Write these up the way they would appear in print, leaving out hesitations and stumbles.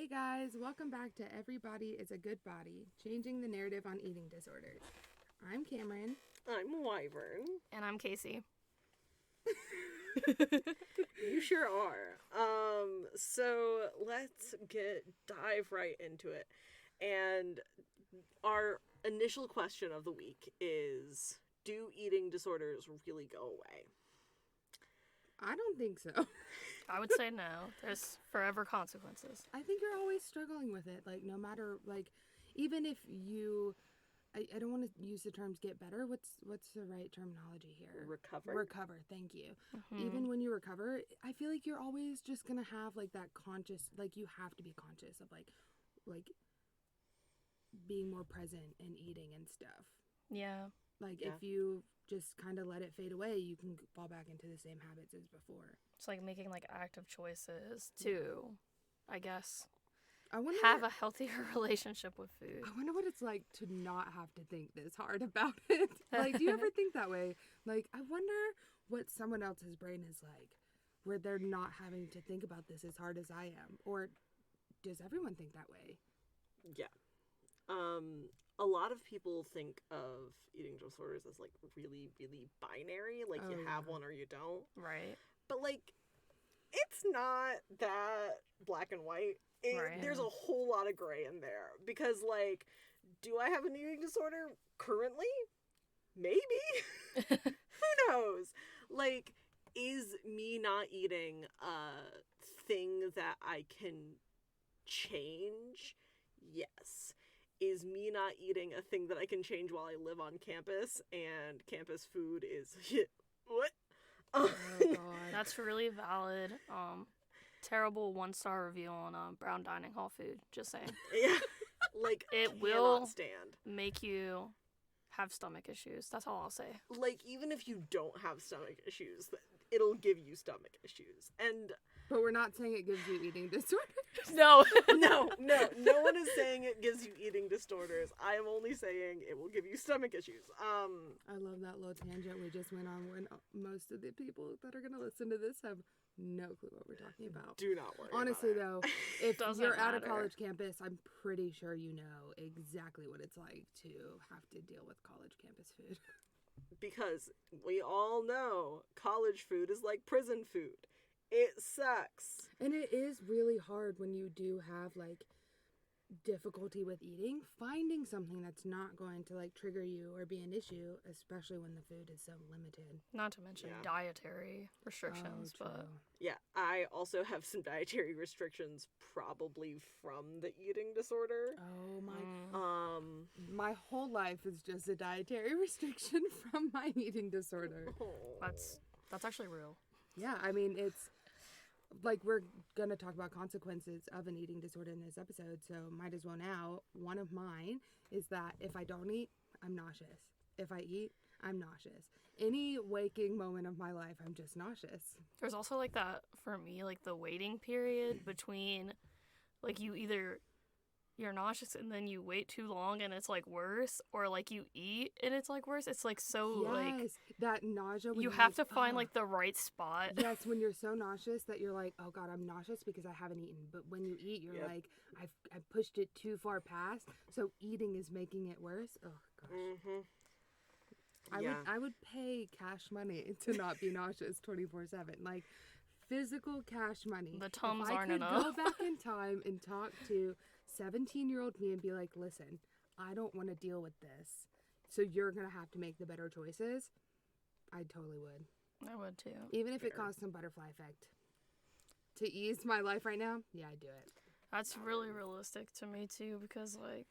Hey guys, welcome back to Everybody is a Good Body, changing the narrative on eating disorders. I'm Kamryn. I'm Wyvern. And I'm Kaycee. You sure are. So let's dive right into it. And our initial question of the week is, do eating disorders really go away? I don't think so. I would say no. There's forever consequences. I think you're always struggling with it. Like, no matter, like, even if you, I don't want to use the terms get better. What's the right terminology here? Recover, thank you. Mm-hmm. Even when you recover, I feel like you're always just going to have, like, that conscious, like, you have to be conscious of, like, being more present and eating and stuff. Yeah. Like, if you just kind of let it fade away, you can fall back into the same habits as before. It's like making, like, active choices to, I guess, I wonder, have a healthier relationship with food. I wonder what it's like to not have to think this hard about it. Like, do you ever think that way? Like, I wonder what someone else's brain is like, where they're not having to think about this as hard as I am. Or does everyone think that way? Yeah. A lot of people think of eating disorders as, like, really, really binary. Like, you have one or you don't. Right. But, like, it's not that black and white. Right. There's a whole lot of gray in there. Because, like, do I have an eating disorder currently? Maybe. Who knows? Like, is me not eating a thing that I can change? Yes. Is me not eating a thing that I can change while I live on campus and campus food is what? Oh, God. That's really valid. Terrible 1-star review on Brown Dining Hall food. Just saying. Yeah. Like, it will stand. Make you have stomach issues. That's all I'll say. Like, even if you don't have stomach issues, it'll give you stomach issues. But we're not saying it gives you eating disorders. No. No one is saying it gives you eating disorders. I am only saying it will give you stomach issues. I love that little tangent we just went on when most of the people that are going to listen to this have no clue what we're talking about. Do not worry. Honestly, though, if you're at a matter. college campus, I'm pretty sure you know exactly what it's like to have to deal with college campus food. Because we all know college food is like prison food. It sucks. And it is really hard when you do have, like, difficulty with eating, finding something that's not going to, like, trigger you or be an issue, especially when the food is so limited. Not to mention dietary restrictions, but... Yeah, I also have some dietary restrictions probably from the eating disorder. Oh, my... My whole life is just a dietary restriction from my eating disorder. Oh. That's actually real. Yeah, I mean, it's... Like, we're going to talk about consequences of an eating disorder in this episode, so might as well now. One of mine is that if I don't eat, I'm nauseous. If I eat, I'm nauseous. Any waking moment of my life, I'm just nauseous. There's also, like, that, for me, like, the waiting period between, like, you're nauseous and then you wait too long and it's, like, worse, or, like, you eat and it's, like, worse. It's, like, so, yes, that nausea. you have to find, like, the right spot. Yes, when you're so nauseous that you're like, oh, God, I'm nauseous because I haven't eaten. But when you eat, you're like, I've pushed it too far past, so eating is making it worse. Oh, gosh. Mm-hmm. I would pay cash money to not be nauseous 24/7. Like, physical cash money. The Tums if aren't I enough. could go back in time and talk to 17-year-old me and be like, listen, I don't want to deal with this, so you're going to have to make the better choices, I totally would. I would too. Even if it caused some butterfly effect. To ease my life right now, yeah, I'd do it. That's really realistic to me too, because, like,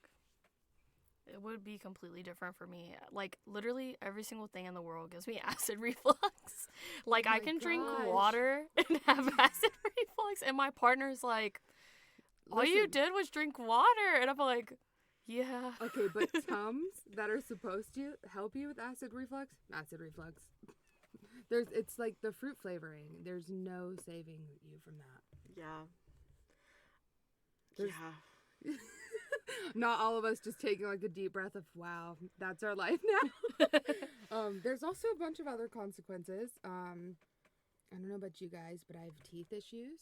it would be completely different for me. Like, literally every single thing in the world gives me acid reflux. Like, I can drink water and have acid reflux, and my partner's like, all you did was drink water. And I'm like, yeah. Okay, but Tums that are supposed to help you with acid reflux. It's like the fruit flavoring. There's no saving you from that. Yeah. Not all of us just taking, like, a deep breath of, wow, that's our life now. There's also a bunch of other consequences. I don't know about you guys, but I have teeth issues.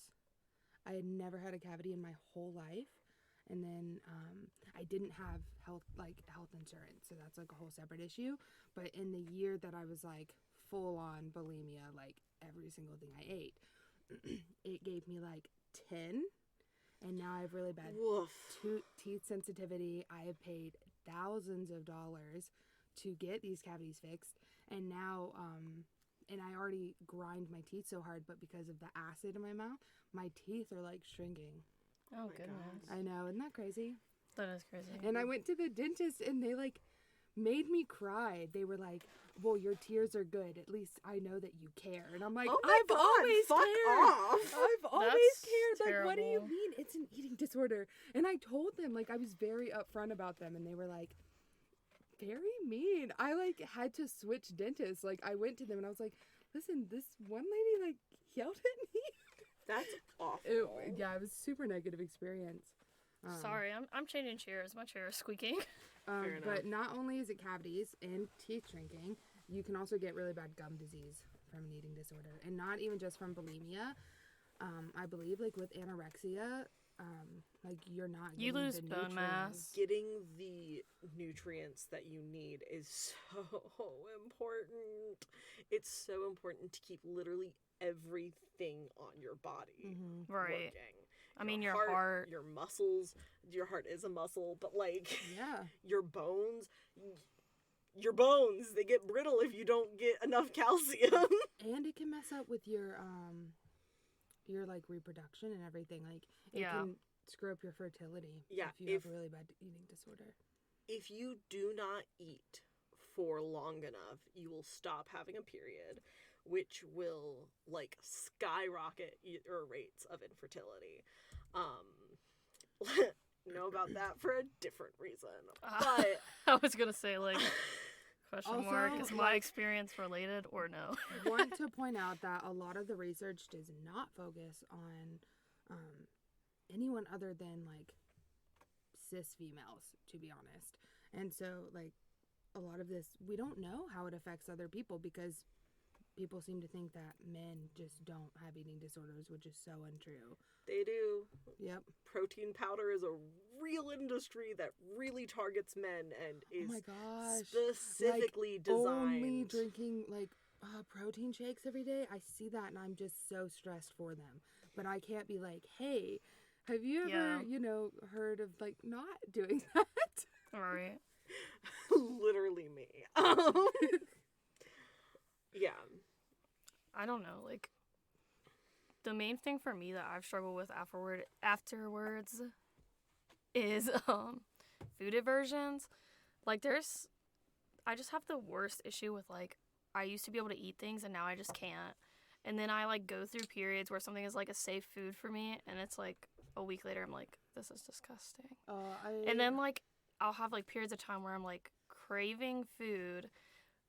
I had never had a cavity in my whole life. And then I didn't have health insurance, so that's like a whole separate issue. But in the year that I was like full on bulimia, like every single thing I ate, it gave me like 10. And now I have really bad teeth sensitivity. I have paid thousands of dollars to get these cavities fixed. And now, and I already grind my teeth so hard, but because of the acid in my mouth, my teeth are like shrinking. Oh, goodness. I know, isn't that crazy? That is crazy. And I went to the dentist and they like made me cry. They were like, well, your tears are good. At least I know that you care. And I'm like, oh my I've God, always fuck cared. off. I've always That's cared. Like, what do you terrible. mean? It's an eating disorder. And I told them, like, I was very upfront about them. And they were like, very mean. I like had to switch dentists. Like, I went to them and I was like, listen, this one lady like yelled at me. That's awful. It was a super negative experience. Sorry, I'm changing chairs. My chair is squeaking. Fair But not only is it cavities and teeth shrinking, you can also get really bad gum disease from an eating disorder. And not even just from bulimia. I believe like with anorexia, like you're not You getting lose the bone nutrients. mass. Getting the nutrients that you need is so important. It's so important to keep literally everything on your body Right. working. I mean, your heart. your muscles. Your heart is a muscle, but like Yeah. your bones, they get brittle if you don't get enough calcium. And it can mess up with your like reproduction and everything. Like it Yeah. can screw up your fertility Yeah, if you have a really bad eating disorder. If you do not eat for long enough, you will stop having a period, which will like skyrocket your rates of infertility. Know about that for a different reason. But I was gonna say, like, question Also, mark, is my like- experience related or no? Want to point out that a lot of the research does not focus on anyone other than like cis females, to be honest. And so like a lot of this, we don't know how it affects other people because people seem to think that men just don't have eating disorders, which is so untrue. they do. Yep. Protein powder is a real industry that really targets men and Oh is my gosh. specifically Like, designed. only drinking like protein shakes every day. I see that and I'm just so stressed for them. But I can't be like, hey, have you ever, Yeah. heard of like not doing that? Right. Literally me. Yeah. I don't know, like, the main thing for me that I've struggled with afterwards is food aversions. Like, I just have the worst issue with, like, I used to be able to eat things and now I just can't. And then I like go through periods where something is like a safe food for me and it's like a week later I'm like, this is disgusting. And then like I'll have like periods of time where I'm like craving food,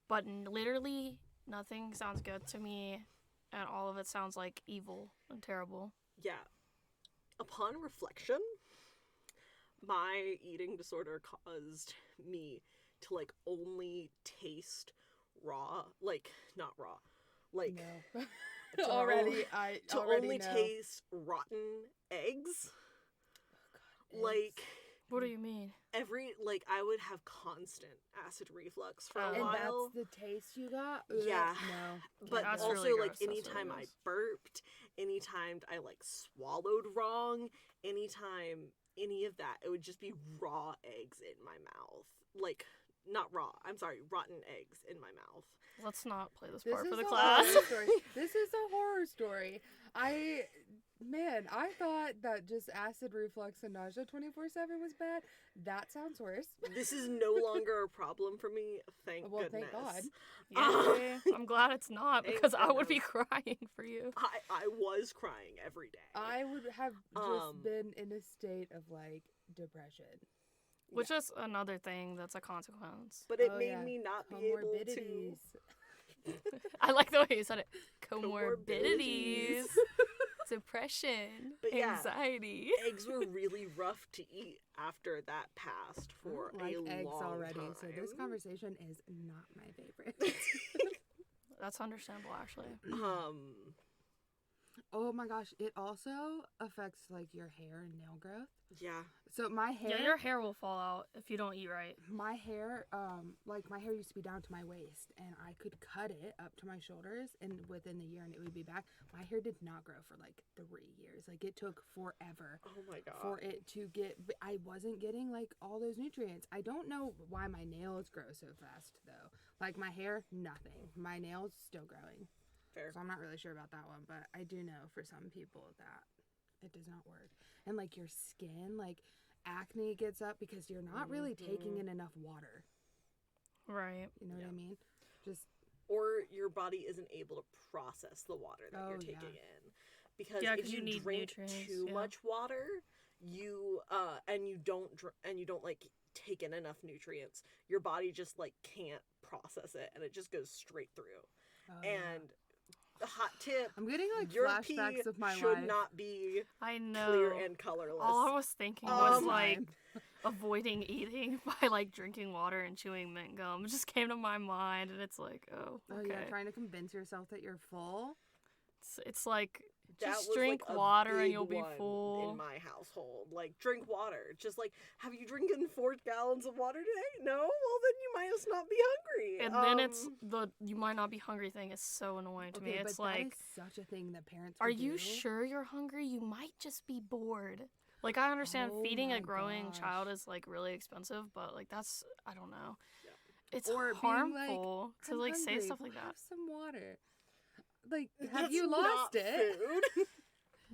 but literally nothing sounds good to me and all of it sounds like evil and terrible. Yeah. Upon reflection, my eating disorder caused me to like only taste raw, like not raw, like No. to already only know. taste rotten eggs. Eggs. Like What do you mean? I would have constant acid reflux for a And while. that's the taste you got? Yeah. No. But That's also, really like, gross. That's really anytime I gross. burped, anytime I, like, swallowed wrong, anytime any of that, it would just be raw eggs in my mouth. Like, not raw, I'm sorry, rotten eggs in my mouth. Let's not play this This part is for the a class. horror story. This is a horror story. I thought that just acid reflux and nausea 24/7 was bad. That sounds worse. This is no longer a problem for me, thank Well, goodness. thank God. Yay. I'm glad it's not Thank because I would be goodness. crying for you. I was crying every day. I would have just Um, been in a state of like depression. Which is another thing that's a consequence. But it Oh, made yeah. me not be able to... Comorbidities. I like the way you said it. Comorbidities. Comorbidities. Depression. But yeah. Anxiety. Eggs were really rough to eat after that passed I for don't like a eggs long already, time. so this conversation is not my favorite. That's understandable, actually. Oh my gosh, it also affects like your hair and nail growth. Yeah. So my hair, Yeah, your hair will fall out if you don't eat right. my hair, like my hair used to be down to my waist, and I could cut it up to my shoulders, and within the year, and it would be back. My hair did not grow for like 3 years. Like it took forever Oh my god. for it to get. I wasn't getting like all those nutrients. I don't know why my nails grow so fast though. Like my hair, nothing. My nails still growing. Fair. So I'm not really sure about that one, but I do know for some people that it does not work. And like your skin, like acne gets up because you're not really taking in enough water. Right. You know what I mean? Just Or your body isn't able to process the water that you're taking in. Because Yeah, if 'cause you you need drink nutrients, too yeah. much water, you and you don't like take in enough nutrients, your body just like can't process it, and it just goes straight through. And the hot tip, I'm getting like your flashbacks pee of my should life. not be I know. clear and colorless. All I was thinking Oh was my. like avoiding eating by like drinking water and chewing mint gum. It just came to my mind, and it's like, oh, Oh okay. yeah, trying to convince yourself that you're full. It's like That just was, drink like, a water and big you'll be one full. in my household. Like, drink water. Just like, have you drinking 4 gallons of water today? No? Well, then you might as not be hungry. And then it's the you might not be hungry thing is so annoying to me. It's but like, that is such a thing that parents are would you do. sure you're hungry? You might just be bored. Like, I understand Oh feeding my a growing gosh. child is like really expensive, but like that's, I don't know. Yeah. It's Or being harmful like, to "I'm like say hungry, stuff like have that. some water. Like, have That's you not lost it? food.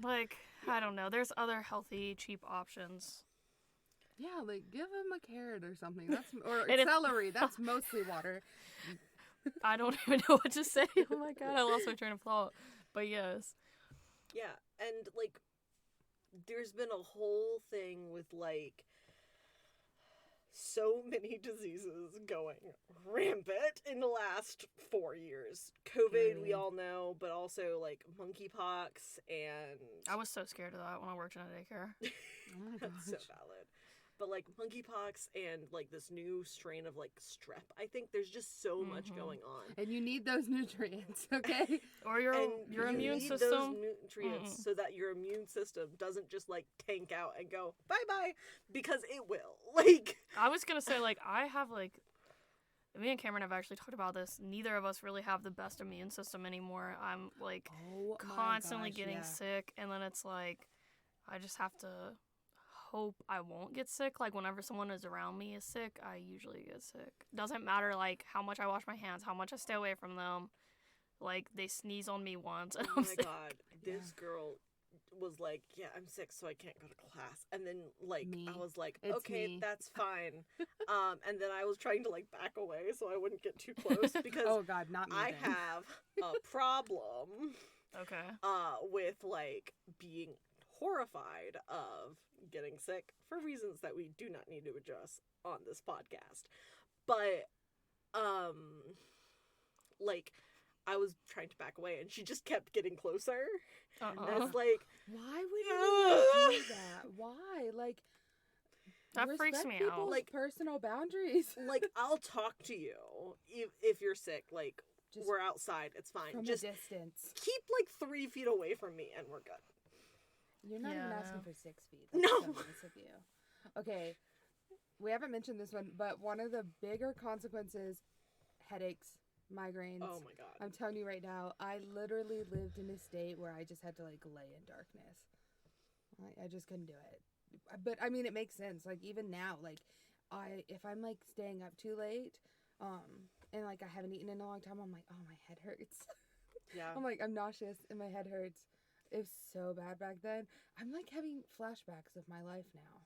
Like, I don't know. There's other healthy, cheap options. Yeah, like give them a carrot or something. That's or And if- celery. That's mostly water. I don't even know what to say. Oh my god, I lost my train of thought. But yes. Yeah, and like, there's been a whole thing with like so many diseases going rampant in the last 4 years. COVID, we Period. all know, but also like monkeypox and I was so scared of that when I worked in a daycare. Oh my that's so gosh. valid. But like monkeypox and like this new strain of like strep, I think there's just so much going on. And you need those nutrients, okay? Or your And your you immune need system. those nutrients so that your immune system doesn't just like tank out and go bye-bye, because it will. Like, I was gonna say, like, I have like me and Kamryn have actually talked about this. Neither of us really have the best immune system anymore. I'm like Oh my constantly gosh, getting yeah. sick, and then it's like I just have to hope I won't get sick. Like, whenever someone is around me is sick, I usually get sick. Doesn't matter like how much I wash my hands, how much I stay away from them. Like, they sneeze on me once and oh I'm my sick. god, this girl was like, yeah, I'm sick, so I can't go to class. And then like Me. I was like, It's okay, me. that's fine. And then I was trying to like back away so I wouldn't get too close because Oh god, not me. I then. have a problem Okay. with like being horrified of getting sick for reasons that we do not need to address on this podcast. But like, I was trying to back away and she just kept getting closer. And that's like, Why would you do that? Why? Like, That freaks respect me out. people's Like- personal boundaries. like, I'll talk to you if you're sick. Like, Just we're outside, it's fine. from Just a distance. keep like 3 feet away from me and we're good. You're not even Yeah, asking no. for 6 feet. That's No. so nice of you. Okay, we haven't mentioned this one, but one of the bigger consequences, headaches, migraines. Oh my god. I'm telling you right now, I literally lived in a state where I just had to like lay in darkness. I just couldn't do it. But I mean, it makes sense. Like even now, like if I'm like staying up too late, and like I haven't eaten in a long time, I'm like, oh, my head hurts. Yeah. I'm like, I'm nauseous and my head hurts. It was so bad back then. I'm like having flashbacks of my life now.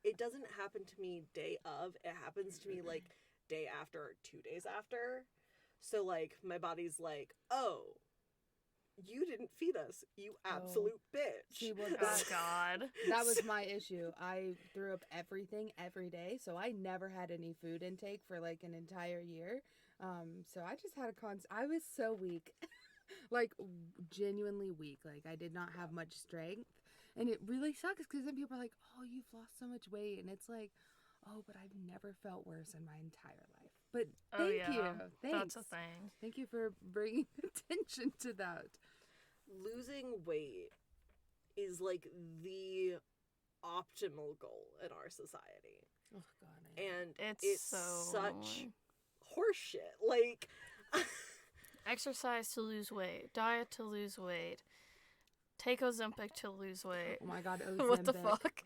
It doesn't happen to me day of. It happens to me like day after or 2 days after. So like my body's like, oh, you didn't feed us, you absolute bitch. See, well, Oh god. That was my issue. I threw up everything every day, so I never had any food intake for like an entire year. So I just had I was so weak. Like genuinely weak. Like I did not have much strength. And it really sucks because then people are like, oh, you've lost so much weight. And it's like, oh, but I've never felt worse in my entire life. But Oh thank yeah. you. Thanks. That's a thing. Thank you for bringing attention to that. losing weight is like the optimal goal in our society. Oh god. I know. And It's it's so such annoying. horseshit. Like, Exercise to lose weight, diet to lose weight, take Ozempic to lose weight. Oh my god. What the Ozempic. fuck?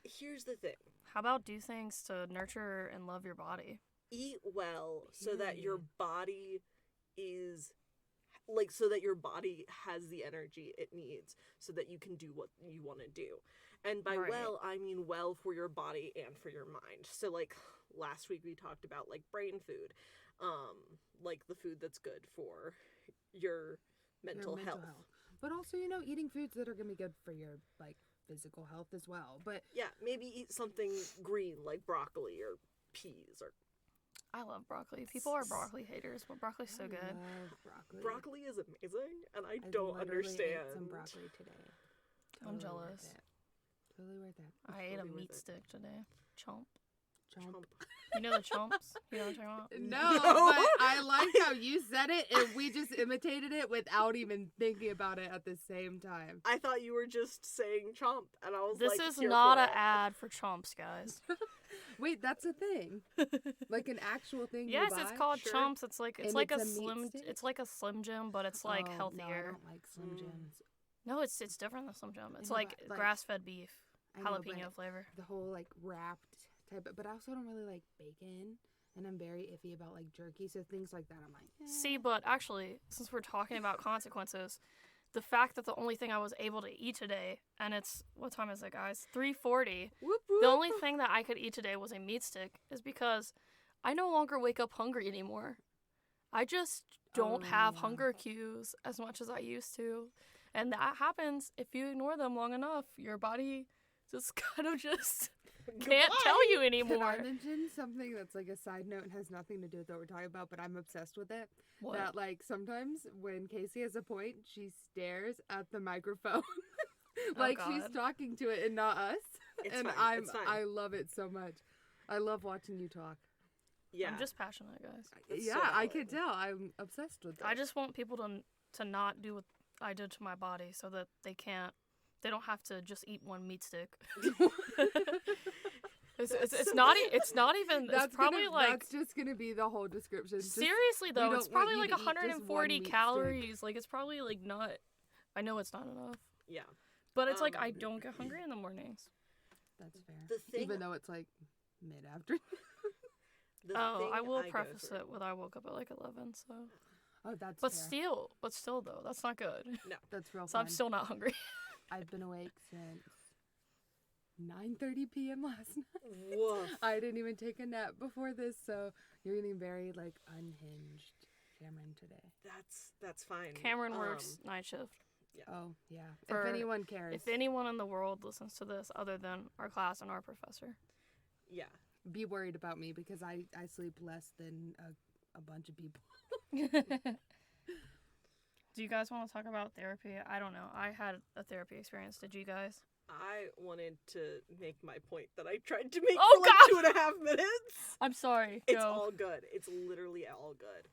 here's the thing. How about do things to nurture and love your body? Eat well so that your Period. body is like so that your body has the energy it needs so that you can do what you want to do. And by Right. well, I mean well for your body and for your mind. So like last week we talked about like brain food. Like the food that's good for your mental health. But also, you know, eating foods that are going to be good for your, like, physical health as well. But Yeah, maybe eat something green like broccoli or peas or I love broccoli. People are broccoli haters, but broccoli's so I good. love broccoli. broccoli is amazing and I I don't literally understand. ate some broccoli today. I'm Totally worth jealous. it. Totally worth it. I ate a totally worth meat it. stick today. Chomp. Chomp. You know the chomps? You know what I'm talking about? No, No. but I like how you said it and we just imitated it without even thinking about it at the same time. I thought you were just saying chomp, and I was This like, is here not for an it. ad for chomps, guys. Wait, that's a thing. Like an actual thing Yes, you buy? it's called Sure. chomps. It's like And a it's a meat slim. stick? It's like a Slim Jim, but it's like Oh, No, I healthier. don't like Slim Mm. Jims. No, it's different than Slim Jim. It's know, like but, like, grass-fed beef, I know, jalapeno but flavor. the whole like wrapped type of, but I also don't really like bacon and I'm very iffy about like jerky, so things like that I'm like See, but actually, since we're talking about consequences, the fact that the only thing I was able to eat today, and it's what time is it, guys? 3:40. whoop, The whoop. only thing that I could eat today was a meat stick, is because I no longer wake up hungry anymore. I just don't Oh, have yeah. hunger cues as much as I used to. And that happens if you ignore them long enough. Your body just kind of just can't tell you Can anymore. I mention something that's like a side note and has nothing to do with what we're talking about, but I'm obsessed with it? What? That like sometimes when Kaycee has a point, she stares at the microphone like she's God. talking to it and not us. It's and fine, it's fine. I love it so much. I love watching you talk. Yeah. I'm just passionate, guys. That's yeah, so I valid. can tell. I'm obsessed with it. I just want people to not do what I did to my body, so that they don't have to just eat one meat stick. It's not even. That's It's probably gonna, like that's just gonna be the whole description. Just- seriously though. don't It's want probably you like to eat just one 140 meat calories. Like it's probably like not. I know it's not enough, Yeah. but it's like I Um, don't get hungry in the mornings. That's fair. The thing, Even though it's like mid afternoon. the Oh, thing I will go preface through- it with I woke up at like 11. So, Oh, that's but fair. still though, that's not good. That's real So I'm fun. still not hungry. I've been awake since 9:30 p.m. last night. Woof. I didn't even take a nap before this, so you're getting very like unhinged, Kamryn, today. That's fine. Cameron works night shift. Oh yeah. For- if anyone cares, If anyone in the world listens to this, other than our class and our professor, Yeah. be worried about me because I sleep less than a bunch of people. do you guys want to talk about therapy? I don't know. I had a therapy experience. Did you guys? I wanted to make my point that I tried to make Oh, for like God! 2.5 minutes. I'm sorry. It's Go. all good. It's literally all good.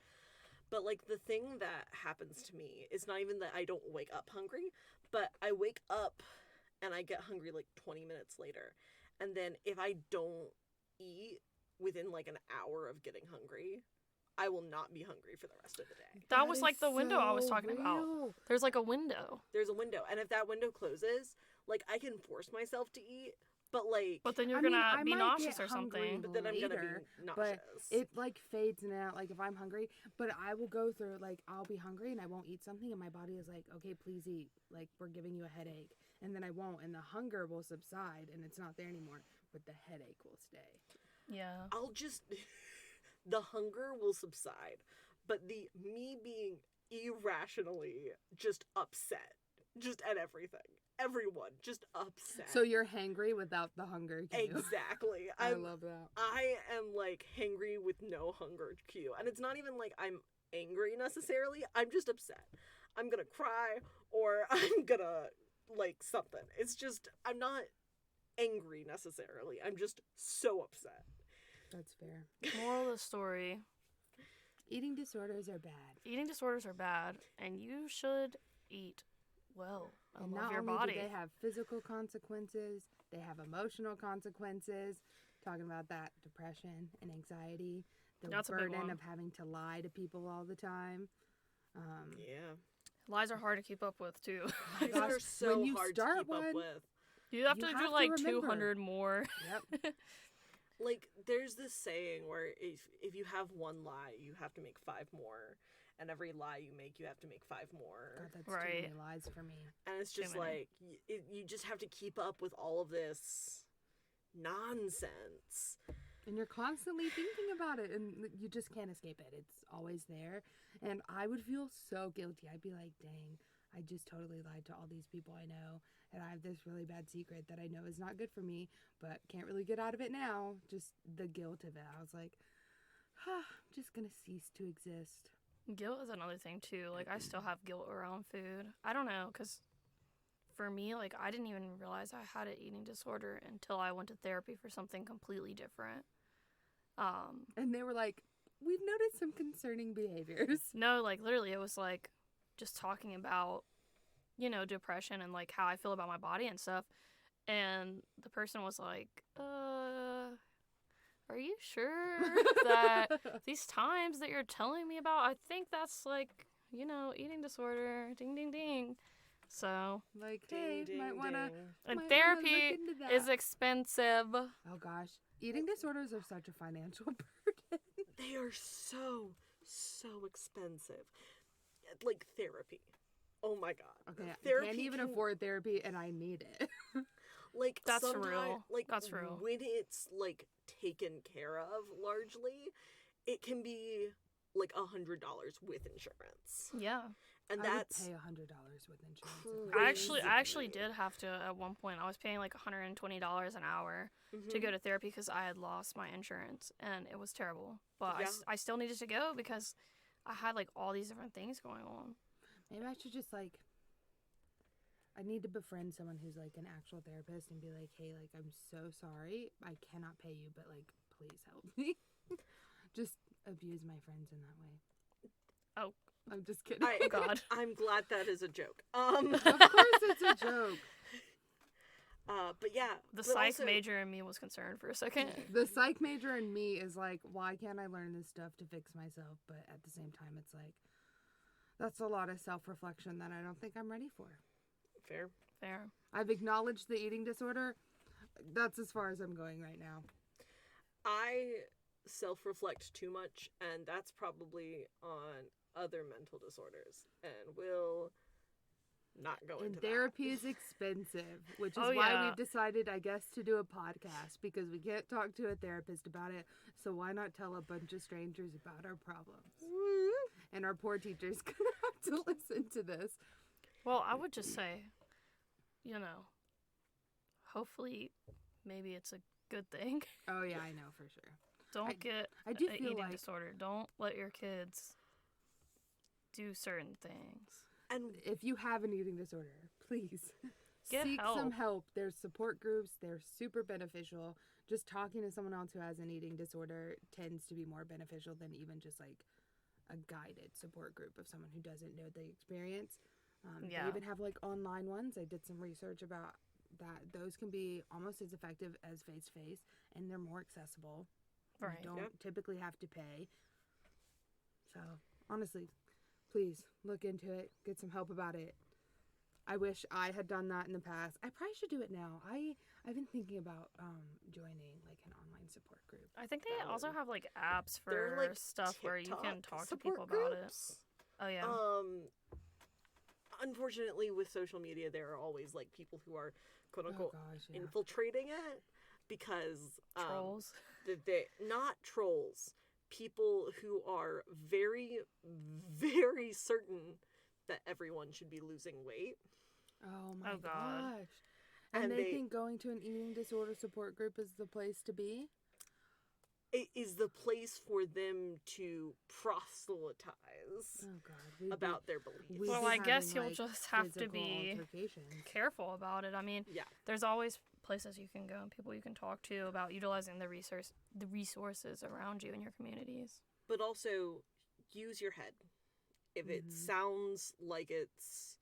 But like the thing that happens to me is not even that I don't wake up hungry, but I wake up and I get hungry like 20 minutes later. And then if I don't eat within like an hour of getting hungry, I will not be hungry for the rest of the day. That was is like the window I was so talking about. real. There's like a window, There's a window, and if that window closes, like I can force myself to eat, but like but then you're I mean, gonna I be might nauseous get or something. hungry but then I'm gonna later, be but nauseous. it like fades in and out. Like if I'm hungry, but I will go through like I'll be hungry and I won't eat something, and my body is like, okay, please eat. Like we're giving you a headache, and then I won't, and the hunger will subside, and it's not there anymore, but the headache will stay. Yeah. I'll just the hunger will subside, but the me being irrationally just upset, just at everyone just upset. So you're hangry without the hunger cue. Exactly. I I'm love that. I am like hangry with no hunger cue, and it's not even like I'm angry necessarily. I'm just upset. I'm gonna cry, or I'm gonna like something. It's just I'm not angry necessarily. I'm just so upset. That's fair. Moral of the story: Eating disorders are bad. eating disorders are bad, and you should eat well and And love not your only body. do they have physical consequences, they have emotional consequences. Talking about that depression and anxiety, the That's a big burden one. of having to lie to people all the time. Yeah. Lies are hard to keep up with, too. Lies gosh, are so when you hard start to keep one- up with. You have You to have do to like remember. 200 more. Yep. Like, there's this saying where if you have one lie, you have to make 5 more. And every lie you make, you have to make 5 more. God, that's Right. too many lies for me. And it's just Too many. like, you just have to keep up with all of this nonsense. And you're constantly thinking about it, and you just can't escape it. It's always there. And I would feel so guilty. I'd be like, dang, I just totally lied to all these people I know. And I have this really bad secret that I know is not good for me, but can't really get out of it now. Just the guilt of it. I was like, I'm just going to cease to exist. Guilt is another thing, too. Like, I still have guilt around food. I don't know, because for me, like, I didn't even realize I had an eating disorder until I went to therapy for something completely different. And they were like, we've noticed some concerning behaviors. No, like, literally, it was, like, just talking about, you know, depression and, like, how I feel about my body and stuff. And the person was like, are you sure that these times that you're telling me about, I think that's, like, you know, eating disorder, ding, ding, ding. So, Like, hey, Ding, might ding, want to. ding. and Might wanna therapy look into that. is expensive. Oh gosh, eating disorders are such a financial burden. They are so expensive. Like, therapy. Oh my god. Okay, I Therapy can't even can- afford therapy, and I need it. Like, That's sometime- real. Like, That's real. when it's, like, taken care of largely, it can be, like, $100 with insurance. Yeah. And I would that's pay $100 with insurance. crazy. I actually did have to at one point. I was paying like $120 an hour to go to therapy because I had lost my insurance and it was terrible. But Yeah. I still needed to go because I had like all these different things going on. Maybe I should just like. I need to befriend someone who's like an actual therapist and be like, hey, like, I'm so sorry. I cannot pay you, but like, please help me. Just abuse my friends in that way. Oh. I'm just kidding. Oh, God. I'm glad that is a joke. Of course it's a joke. But yeah. The but psych also- major in me was concerned for a second. The psych major in me is like, why can't I learn this stuff to fix myself? But at the same time, it's like, that's a lot of self-reflection that I don't think I'm ready for. Fair. Fair. I've acknowledged the eating disorder. That's as far as I'm going right now. I self-reflect too much, and that's probably on other mental disorders, and we'll not go And into therapy is expensive, which is Oh, why yeah. we've decided, I guess, to do a podcast because we can't talk to a therapist about it. So why not tell a bunch of strangers about our problems? that. And our poor teacher's gonna have to listen to this. Well, I would just say, you know, hopefully maybe it's a good thing. Oh yeah, I know for sure. Don't get I do an feel eating like disorder. Don't let your kids do certain things. And if you have an eating disorder, please Get seek some help. help. There's support groups. They're super beneficial. Just talking to someone else who has an eating disorder tends to be more beneficial than even just like a guided support group of someone who doesn't know the experience. They Yeah. even have like online ones. I did some research about that. Those can be almost as effective as face-to-face, and they're more accessible. Right. You don't Yep. typically have to pay. So, honestly, please look into it. Get some help about it. I wish I had done that in the past. I probably should do it now. I've been thinking about joining like an online support group. I think they also have like apps there for are, like, stuff where you can TikTok talk to support people about it. groups. Oh yeah. Unfortunately, with social media, there are always like people who are quote Oh unquote gosh, yeah. infiltrating it because Trolls. they not trolls, people who are very, very certain that everyone should be losing weight. Oh my Oh, God. gosh. And And they they- think going to an eating disorder support group is the place to be? It is the place for them to proselytize Oh god. we'd be- about their beliefs. we'd Well, be I guess having, you'll like, just have to physical be altercations. careful about it. I mean, Yeah. there's always places you can go and people you can talk to about utilizing the resources around you in your communities. But also use your head. If it Mhm. sounds like it's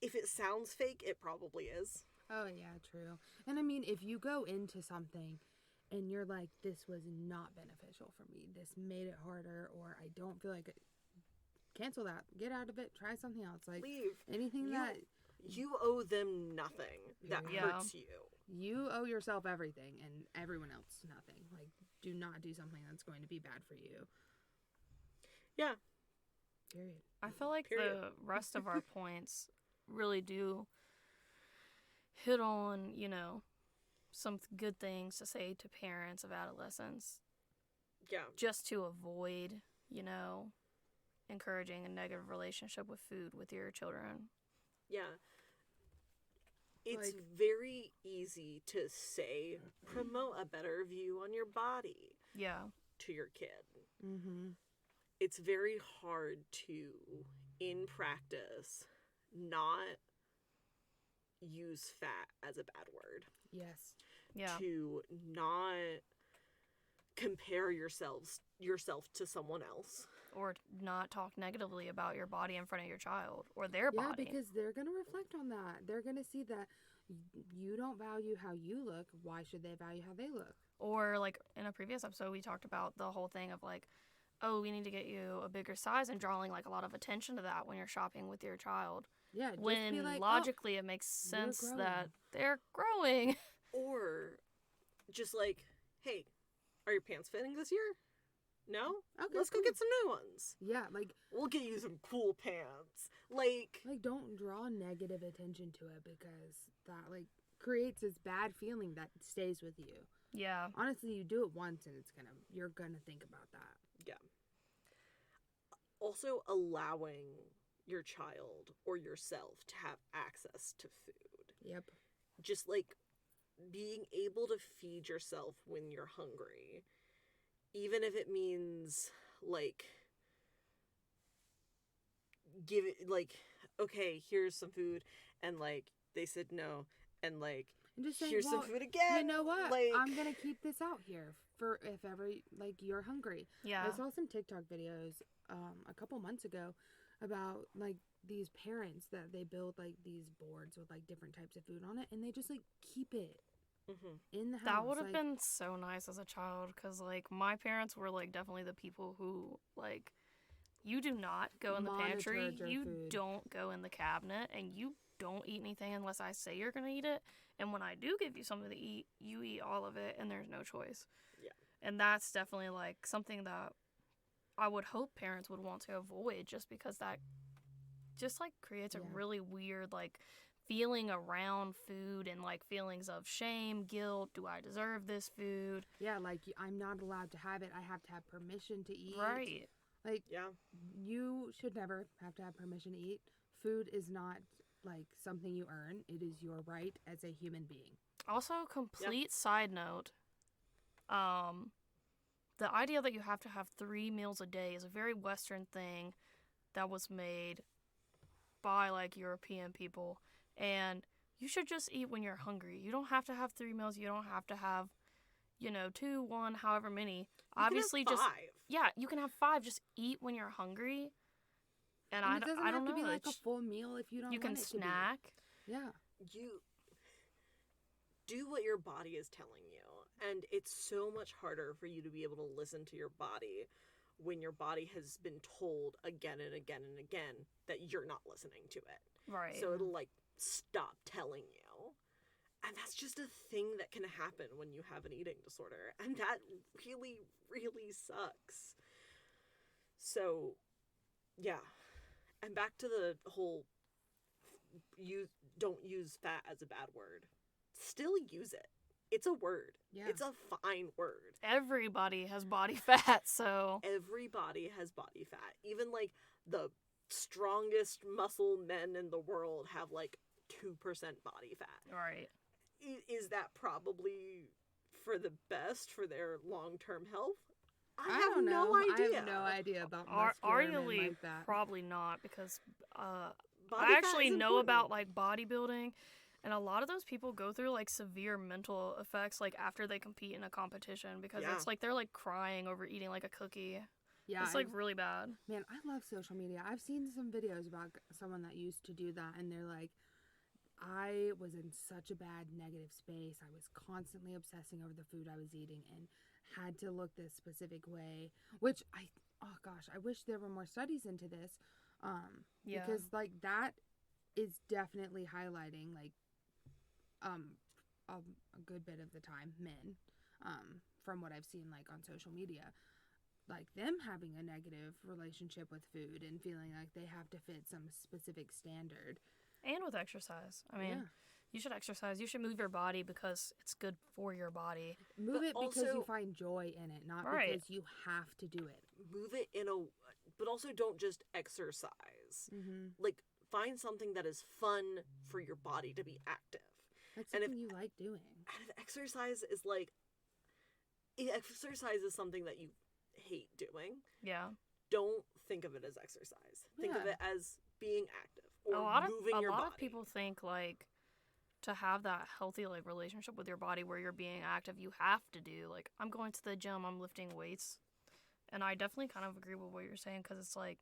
if it sounds fake, it probably is. Oh, yeah, true. And I mean, if you go into something and you're like, this was not beneficial for me, this made it harder, or I don't feel like it, cancel that. Get out of it. Try something else. Like, Leave. anything that... You owe them nothing that hurts you. You owe yourself everything and everyone else nothing. Like, do not do something that's going to be bad for you. Yeah. Period. I feel like the rest of our points really do hit on, you know, some good things to say to parents of adolescents. Yeah. Just to avoid, you know, encouraging a negative relationship with food with your children. Yeah. It's very easy to say, promote a better view on your body. Yeah. To your kid. Mm-hmm. It's very hard to, in practice, not use fat as a bad word. Yes. Yeah. To not compare yourself to someone else. Or not talk negatively about your body in front of your child or their body. Yeah, because they're going to reflect on that. They're going to see that you don't value how you look. Why should they value how they look? Or, like, in a previous episode, we talked about the whole thing of, like, oh, we need to get you a bigger size and drawing, like, a lot of attention to that when you're shopping with your child. Yeah, just when be like, logically it makes sense that they're growing. Or just like, hey, are your pants fitting this year? No? Okay, let's go get some new ones. Yeah, like... We'll get you some cool pants. Like, don't draw negative attention to it because that, like, creates this bad feeling that stays with you. Yeah. Honestly, you do it once and you're gonna think about that. Yeah. Also, allowing your child or yourself to have access to food. Yep. Just, like, being able to feed yourself when you're hungry. Even if it means, like, give it, like, okay, here's some food, and, like, they said no, and, like, and just saying, here's some food again. You know what? Like, I'm gonna keep this out here for if ever, like, you're hungry. Yeah. I saw some TikTok videos a couple months ago about, like, these parents that they build, like, these boards with, like, different types of food on it, and they just, like, keep it in the house. That would have been so nice as a child, because, like, my parents were, like, definitely the people who, like, you do not go in the pantry, you don't go in the cabinet, and you don't eat anything unless I say you're gonna eat it, and when I do give you something to eat, you eat all of it, and there's no choice. Yeah. And that's definitely, like, something that I would hope parents would want to avoid, just because that just, like, creates a really weird, like, feeling around food and, like, feelings of shame, guilt. Do I deserve this food? Yeah, like, I'm not allowed to have it. I have to have permission to eat. Right. Like, yeah. You should never have to have permission to eat. Food is not, like, something you earn. It is your right as a human being. Also, complete side note, the idea that you have to have 3 meals a day is a very Western thing that was made by, like, European people. And you should just eat when you're hungry. You don't have to have 3 meals. You don't have to have, 2, 1, however many. You Obviously, can have 5. Yeah, you can have 5. Just eat when you're hungry. And it doesn't I don't have to know. be like a full meal if you don't. You can want it snack. To be. Yeah. You do what your body is telling you, and it's so much harder for you to be able to listen to your body when your body has been told again and again and again that you're not listening to it. Right. So it'll, like, stop telling you. And that's just a thing that can happen when you have an eating disorder. And that really, really sucks. So, yeah. And back to the whole, you don't use fat as a bad word. Still use it. It's a word. Yeah. It's a fine word. Everybody has body fat, so. Everybody has body fat. Even, like, the strongest muscle men in the world have, like, 2% body fat. Right. Is that probably for the best for their long-term health? I don't know. no idea. I have no idea about Arguably, men like that. probably not, because I Body actually fat is know important. about, like, bodybuilding, and a lot of those people go through, like, severe mental effects, like, after they compete in a competition, because it's like they're, like, crying over eating, like, a cookie. Yeah, It's like really bad. man, I love social media. I've seen some videos about someone that used to do that, and they're like, I was in such a bad negative space. I was constantly obsessing over the food I was eating and had to look this specific way, which oh gosh, I wish there were more studies into this. Yeah. Because like that is definitely highlighting like a good bit of the time men, from what I've seen like on social media, like them having a negative relationship with food and feeling like they have to fit some specific standard. And with exercise. I mean, Yeah. you should exercise. You should move your body because it's good for your body. Move But it because you also- find joy in it, not Right. because you have to do it. Move it but also don't just exercise. Mm-hmm. Like, find something that is fun for your body to be active. That's And if- something you like doing. And if exercise is something that you hate doing, Yeah. don't think of it as exercise. Think of Yeah. it as being active or a lot moving of your body. of people think like to have that healthy like relationship with your body where you're being active, you have to do like I'm going to the gym, I'm lifting weights, and I definitely kind of agree with what you're saying because it's like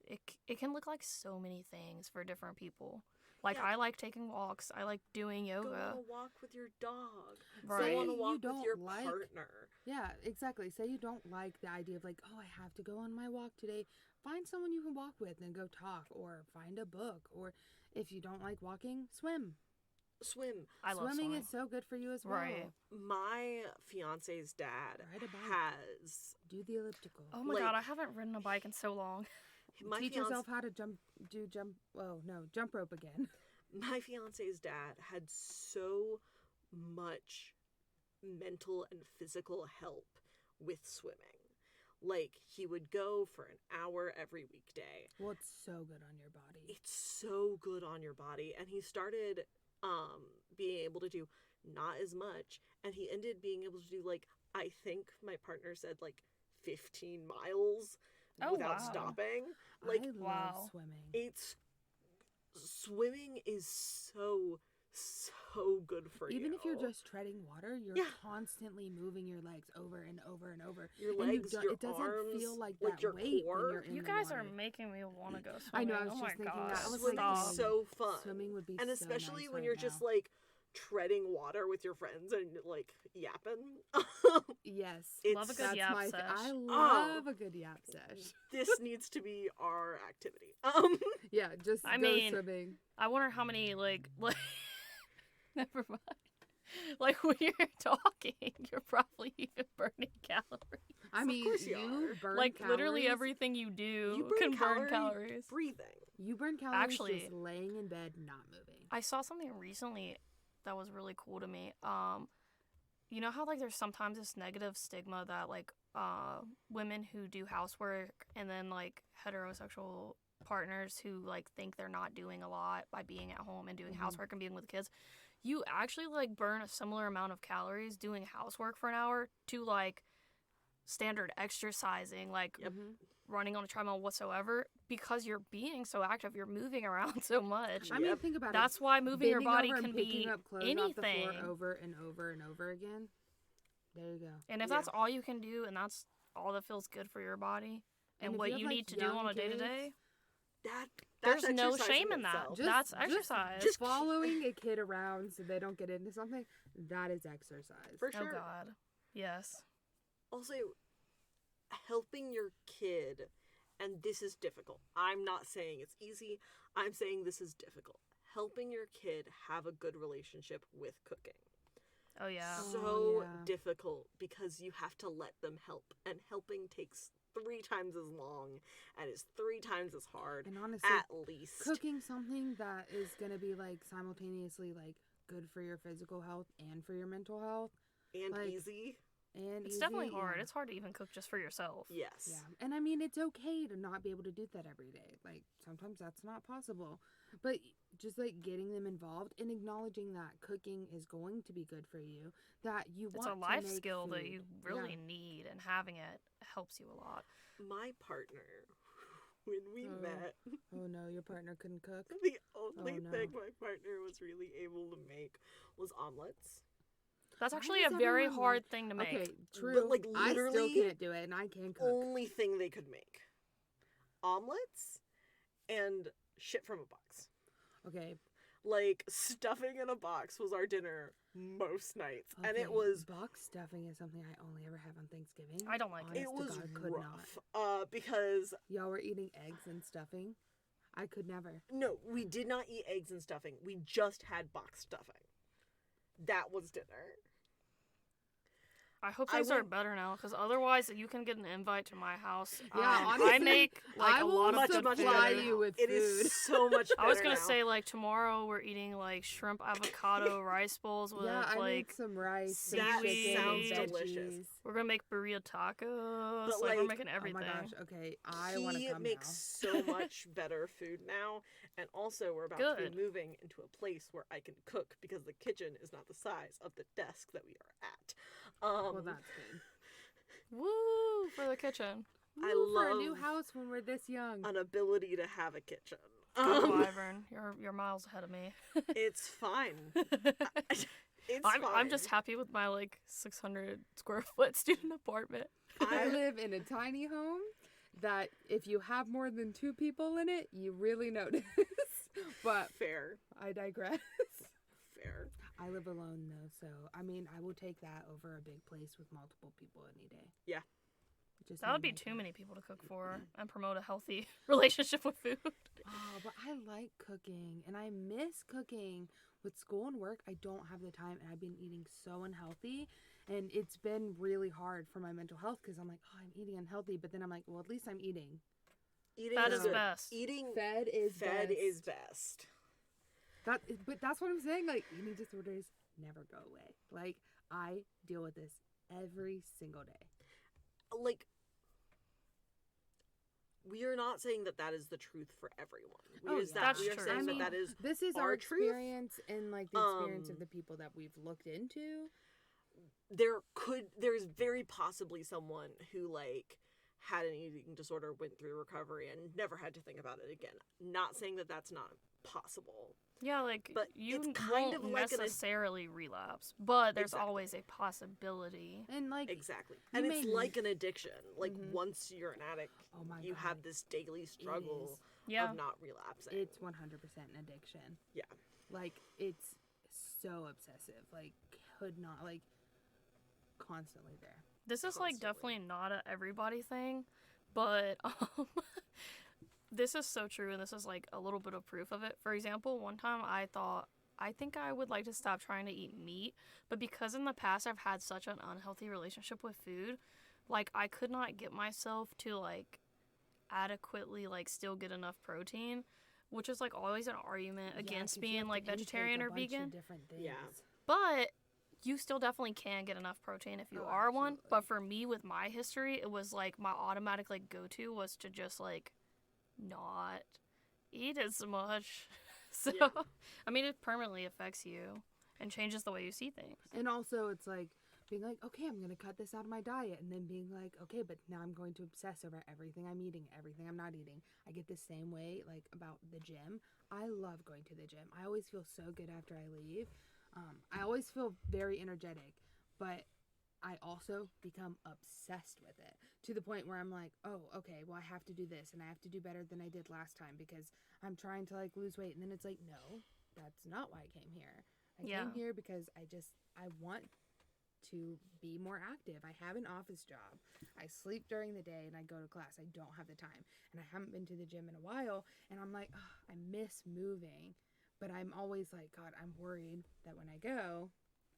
it can look like so many things for different people. Like Yeah. I like taking walks, I like doing Go yoga. on a walk with your dog. Right. Go on Say a you walk with don't your like- partner. Yeah, exactly. Say you don't like the idea of like, oh, I have to go on my walk today. Find someone you can walk with and go talk, or find a book, or if you don't like walking, swim. Swim. I love Swimming swimming. is so good for you as well. Right. My fiance's dad Ride a bike. has Do the elliptical. Oh my like- god, I haven't ridden a bike in so long. my Teach fiance yourself how to jump rope again. my fiance's dad had so much mental and physical help with swimming. Like, he would go for an hour every weekday. Well, it's so good on your body. It's so good on your body. And he started being able to do not as much. And he ended being able to do, like, I think my partner said, like, 15 miles Oh, without wow. stopping. Like, I love wow. swimming. Swimming is so good for you. Even if you're just treading water, you're Yeah. constantly moving your legs over and over and over. your And you legs, don't- your it doesn't arms, feel like like that your weight core. when you're in You the guys are water. making me want to go swimming. I know, I was oh just my thinking god. that. I was Swimming like, is so fun. Swimming would be And so especially nice when right you're now. just like treading water with your friends and like yapping. Yes. Love a good That's yap my sesh. I love a good yap sesh. This needs to be our activity. Yeah, just I go mean, swimming. I wonder how many like never mind. Like when you're talking, you're probably even burning calories. I Of mean, course you you are. burn Like literally calories- everything you do You burn can burn calorie calories. breathing. You burn calories Actually- just laying in bed, not moving. I saw something recently that was really cool to me. You know how like there's sometimes this negative stigma that like women who do housework and then like heterosexual partners who like think they're not doing a lot by being at home and doing Mhm. housework and being with kids. You actually like burn a similar amount of calories doing housework for an hour to like standard exercising, like Yep. Mhm. running on a treadmill whatsoever, because you're being so active, you're moving around so much. I mean, Yep. think about That's it. why moving your Bending body over can and picking be up clothes off the anything. floor over and over and over again. There you go. And if Yeah. that's all you can do and that's all that feels good for your body And and if what you have, you like, need to do on young a day to kids, day, That's there's no exercise shame in that. itself. Just- That's just- exercise. just- Following a kid around so they don't get into something, that is exercise. For oh sure. god. Yes. Also, helping your kid, and this is difficult. I'm not saying it's easy. I'm saying this is difficult. Helping your kid have a good relationship with cooking. Oh yeah. Oh, So yeah. difficult because you have to let them help, and helping takes 3 times as long and is 3 times as hard And honestly, at least. cooking something that is going to be like simultaneously like good for your physical health and for your mental health and like, easy. and It's easy, definitely hard. yeah. It's hard to even cook just for yourself. Yes. Yeah. And I mean, it's okay to not be able to do that every day. Like, sometimes that's not possible. But just like getting them involved and acknowledging that cooking is going to be good for you, that you It's want a to life make skill that food. you Yeah. really need, and having it helps you a lot. My partner, when we Oh. met, Oh no, your partner couldn't cook? the only Oh, no. thing my partner was really able to make was omelets. That's Why actually does a very everyone hard thing to make. Okay, true. like, I still literally, can't do it, and I can cook. Only thing they could make. Omelets and shit from a box. Okay. Like, stuffing in a box was our dinner most nights. And Okay, it was... box stuffing is something I only ever have on Thanksgiving. I don't like it. It was Honest to God, could rough. not. Because... Y'all were eating eggs and stuffing? I could never. No, we did not eat eggs and stuffing. We just had box stuffing. That was dinner. I hope I things are would- better now, because otherwise you can get an invite to my house. Yeah, and honestly, I make like I a will lot of much, good much food. supply better you now. with It food. is so much better I was gonna now. say like tomorrow we're eating like shrimp avocado rice bowls with Yeah, I need like some rice That and chicken sounds and delicious. veggies. we're gonna make burrito tacos. But, Like we're like, making everything. Oh my gosh, okay. I want to He come makes now. so much better food now, and also we're about to Good. be moving into a place where I can cook because the kitchen is not the size of the desk that we are at. Well, that's good. Woo for the kitchen. I Woo, for a new love house when we're this young. an ability to have a kitchen. Good Wyvern, you're miles ahead of me. It's fine. It's I'm fine. just happy with my like 600 square foot student apartment. I live in a tiny home that if you have more than 2 people in it, you really notice. But fair. I digress. Fair. I live alone though, so I mean, I will take that over a big place with multiple people any day. Yeah. Just That would me be and my too cat. many people to cook for and promote a healthy relationship with food. Oh, but I like cooking and I miss cooking. With school and work, I don't have the time, and I've been eating so unhealthy, and it's been really hard for my mental health because I'm like, oh, I'm eating unhealthy, but then I'm like, well, at least I'm eating. Eating That is is good. best. Eating Fed is best. But that's what I'm saying. Like, eating disorders never go away. Like, I deal with this every single day. Like, we are not saying that that is the truth for everyone. Oh, yeah. That's we are true. saying I mean, that is This is our our truth. experience and like the experience of Um, the people that we've looked into. there's very possibly someone who like had an eating disorder, went through recovery, and never had to think about it again. Not saying that that's not possible. Yeah, like But you it's kind won't of like an- necessarily relapse, but there's Exactly. always a possibility. And like, Exactly. You And may- it's like an addiction. Like Mhm. once you're an addict, oh my you God, have this daily struggle is. Yeah. of not relapsing. It's 100% an addiction. Yeah. Like, it's so obsessive. Like, could not, like, constantly there. This is like Constantly. definitely not a everybody thing, but this is so true, and this is like a little bit of proof of it. For example, one time I think I would like to stop trying to eat meat, but because in the past I've had such an unhealthy relationship with food, like I could not get myself to like adequately like still get enough protein, which is like always an argument Yeah, against 'cause you being have like to intake vegetarian a or bunch of vegan. different things. Yeah. But you still definitely can get enough protein if you Oh, are one. absolutely. But for me, with my history, it was like my automatic like go-to was to just like not eat as much. So Yeah. I mean, it permanently affects you and changes the way you see things. And also, it's like being like, okay, I'm going to cut this out of my diet. And then being like, okay, but now I'm going to obsess over everything I'm eating, everything I'm not eating. I get the same way, like, about the gym. I love going to the gym. I always feel so good after I leave. I always feel very energetic. But I also become obsessed with it to the point where I'm like, oh, okay, well, I have to do this and I have to do better than I did last time because I'm trying to like lose weight. And then it's like, no, that's not why I came here. I Yeah. came here because I want to be more active. I have an office job. I sleep during the day and I go to class. I don't have the time. And I haven't been to the gym in a while. And I'm like, oh, I miss moving. But I'm always like, God, I'm worried that when I go,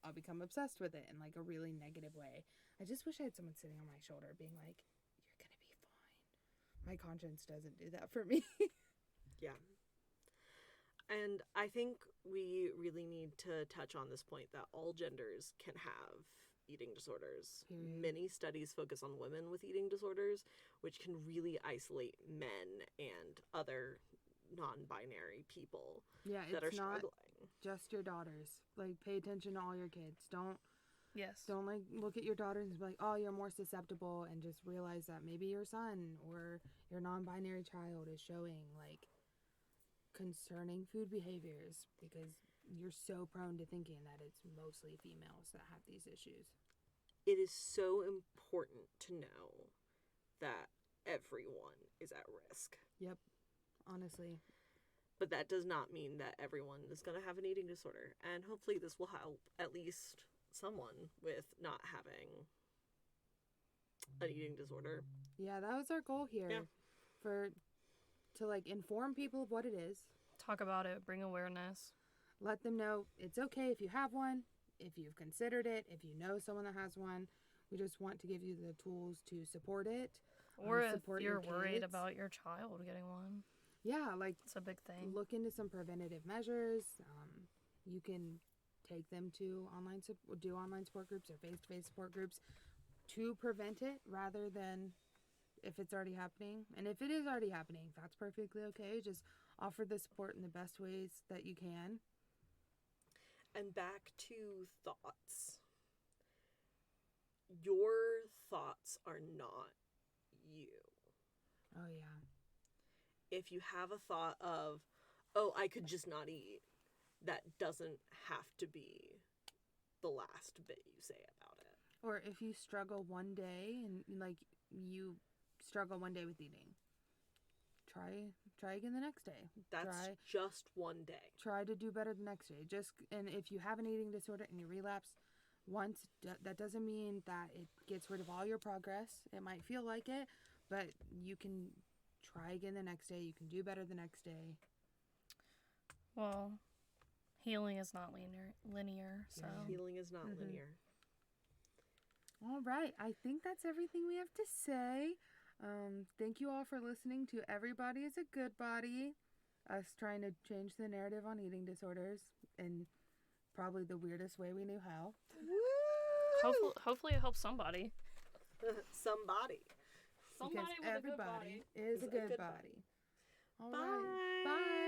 I'll become obsessed with it in like a really negative way. I just wish I had someone sitting on my shoulder being like, you're going to be fine. My conscience doesn't do that for me. Yeah. And I think we really need to touch on this point that all genders can have eating disorders. Period. Many studies focus on women with eating disorders, which can really isolate men and other non-binary people Yeah, that are it's not struggling. just your daughters. Like, pay attention to all your kids. Don't Yes. like look at your daughters and be like, oh, you're more susceptible, and just realize that maybe your son or your non-binary child is showing like concerning food behaviors because you're so prone to thinking that it's mostly females that have these issues. It is so important to know that everyone is at risk. Yep. Honestly. But that does not mean that everyone is going to have an eating disorder. And hopefully this will help at least someone with not having an eating disorder. Yeah, that was our goal here. Yeah. To like inform people of what it is. Talk about it, bring awareness. Let them know it's okay if you have one, if you've considered it, if you know someone that has one. We just want to give you the tools to support it. Or if support you're your worried kids. about your child getting one. Yeah, like it's a big thing. Look into some preventative measures. You can take them to do online support groups or face-to-face support groups to prevent it rather than if it's already happening. And if it is already happening, that's perfectly okay. Just offer the support in the best ways that you can. And back to thoughts. Your thoughts are not you. Oh, yeah. If you have a thought of, oh, I could just not eat, that doesn't have to be the last bit you say about it. Or if you struggle one day and like you struggle one day with eating, try again the next day. That's just one day. Try to do better the next day. And if you have an eating disorder and you relapse once, that doesn't mean that it gets rid of all your progress. It might feel like it, but you can try again the next day. You can do better the next day. Well, healing is not linear. So Healing is not linear. All right. I think that's everything we have to say. Thank you all for listening to Everybody is a Good Body. Us trying to change the narrative on eating disorders in probably the weirdest way we knew how. Hopefully it helps somebody. Somebody. Somebody because with a good body is a good body. All right. Bye.